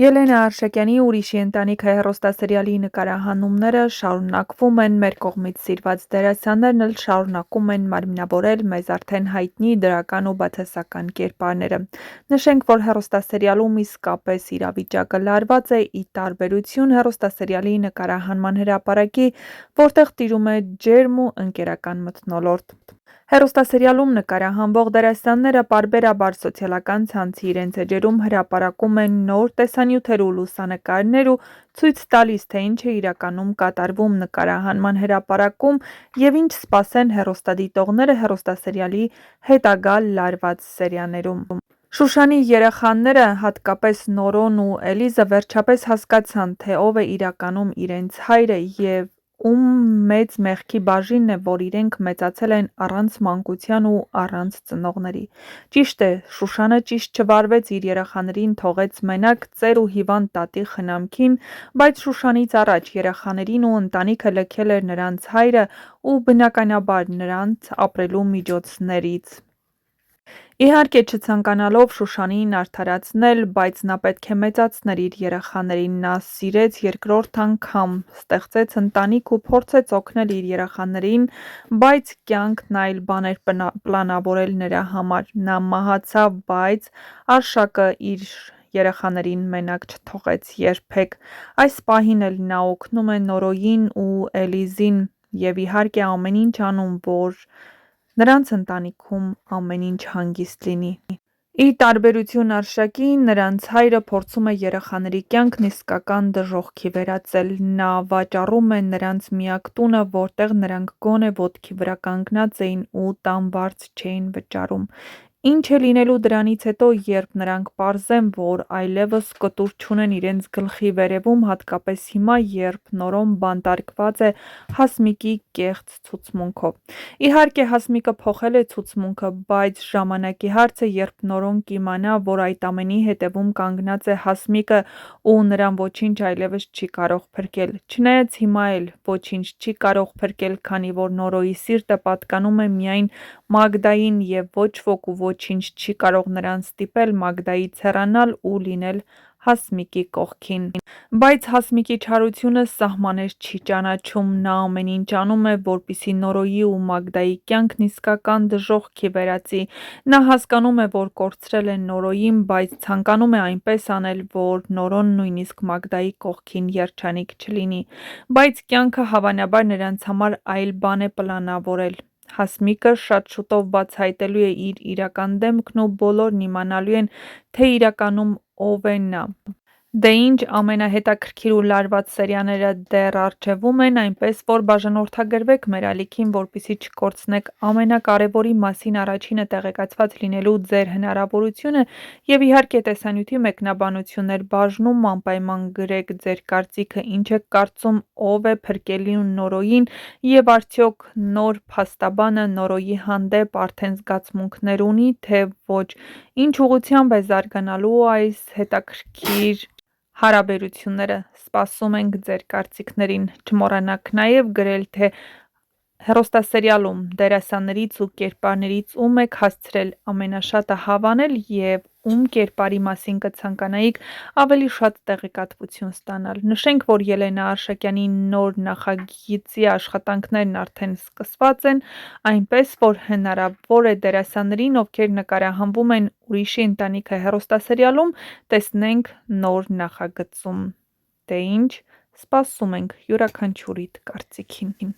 Ելենա Արշակյանի «Ուրիշի ընտանիքը» հեռուստասերիալի նկարահանումները շարունակվում են, մեր կողմից սիրված դերասաններն էլ շարունակում են մարմնավորել մեզ արդեն հայտնի դրական ու բացասական կերպարները։ Նշենք, որ հեռուստասերիալում իսկապես իրավիճակը լարված է, ի տարբերություն հեռուստասերիալի նկարահանման հրապարակի, որտեղ տիրում է ջերմ ու ընկերական մթնոլորտ։ Հեռուստասերիալում նկարահանվող դերասանները պարբերաբար սոցիալական ցանցի իրենց էջերում հրապարակում են նոր տեսանյութեր ու լուսանկարներ ու ցույց տալիս, թե ինչ է իրականում կատարվում նկարահանման հրապարակում և ինչ սպասեն հեռուստադիտողները հեռուստասերիալի հետագա լարված սերիաներում։ Շուշանի երեխաները, հատկապես Նորոն ու Էլիզը, վերջապես հասկացան, թե ով է իրականում իրենց հայրը և ում մեծ մեղքի բաժինն է, որ իրենք մեծացել են առանց մանկության ու առանց ծնողների։ Ճիշտ է, Շուշանը ճիշտ չվարվեց, իր երեխաներին թողեց մենակ ծեր ու հիվանդ տատի խնամքին, բայց Շուշանից առաջ երեխաներին ու ընտանիքը լքել էր նրանց հայրը ու բնականաբար նրանց ապրելու միջոցներից։ Իհարկե չցանկանալով Շուշանին արդարացնել, բայց նա պետք է մեծացներ իր երեխաներին, նա սիրեց երկրորդ անգամ, ստեղծեց ընտանիք ու փորձեց օգնել իր երեխաներին, բայց կյանքն այլ բան էր պլանավորել նրա համար։ Նա մահացավ, բայց Արշակը իր երեխաներին մենակ չթողեց երբեք։ Այս պահին էլ նա օգնում է Նորոյին ու Էլիզին և իհարկե ամեն ինչ անում, որ նրանց ընտանիքում ամեն ինչ հանգիստ լինի։ Ի տարբերություն Արշակի, նրանց հայրը փորձում է երեխաների կյանքն իսկական դժոխքի վերածել։ Նա վաճառում է նրանց միակ տունը, որտեղ նրանք գոնե ոտքի վրա կանգնած էին ու տան վարձ չէին վճարում։ Ինչ է լինելու դրանից հետո, երբ նրանք պարզեն, որ այլևս կտուր չունեն իրենց գլխի վերևում, հատկապես հիմա, երբ Նորոն բանտարկված է Հասմիկի կեղծ ցուցմունքով։ Իհարկե Հասմիկը փոխել է ցուցմունքը, բայց ժամանակի հարց է, երբ Նորոն կիմանա, որ այդ ամենի հետևում կանգնած է Հասմիկը ու նրան ոչինչ այլևս չի կարող փրկել։ Չնայած հիմա էլ ոչինչ չի կարող փրկել, քանի որ Նորոյի սիրտը պատկանում է միայն Մագդային և ոչ ոք ու ոչինչ չի կարող նրան ստիպել Մագդայից հեռանալ ու լինել Հասմիկի կողքին։ Բայց Հասմիկի չարությունը սահմաններ չի ճանաչում, նա ամեն ինչ անում է, որպեսզի Նորոյի ու Մագդայի կյանքն իսկական դժոխքի վերածի։ Նա հասկանում է, որ կորցրել է Նորոյին, բայց ցանկանում է այնպես անել, որ Նորոն նույնիսկ Մագդայի կողքին երջանիկ չլինի։ Բայց կյանքը հավանաբար նրանց համար այլ բան է պլանավորել։ Հասմիկը շատ շուտով բացահայտելու է իր իրական դեմքն ու բոլորն իմանալու են, թե իրականում ով է նա։ Դե ինչ, ամենահետաքրքիր ու լարված սերիաները դեռ առջևում են, այնպես որ բաժանորդագրվեք մեր ալիքին, որպեսզի չկորցնեք ամենակարևորի մասին առաջինը տեղեկացված լինելու ձեր հնարավորությունը և իհարկե տեսանյութի մեկնաբանություններ բաժնում անպայման գրեք ձեր կարծիքը, ինչ եք կարծում, ով է փրկելու Նորոյին և արդյոք նոր փաստաբանը Նորոյի հանդեպ արդեն զգացմունքներ ունի, թե ոչ, ինչ ուղղությամբ է զարգանալու այս հետաքրքիր հարաբերությունները։ Սպասում ենք ձեր կարծիքներին։ Չմոռանաք նաև գրել, թե հեռուստասերիալում դերասաններից ու կերպարներից ում եք հասցրել ամենաշատը հավանել և ում կերպարի մասին կցանկանայիք ավելի շատ տեղեկատվություն ստանալ։ Նշենք, որ Ելենա Արշակյանի նոր նախագծի աշխատանքներն արդեն սկսված են, այնպես որ հնարավոր է դերասաններին, ովքեր նկարահանվում են «Ուրիշի ընտանիքը» հեռուստասերիալում, տեսնենք նոր նախագծում։ Դե ինչ, սպասում ենք յուրաքանչյուրիդ կարծիքին։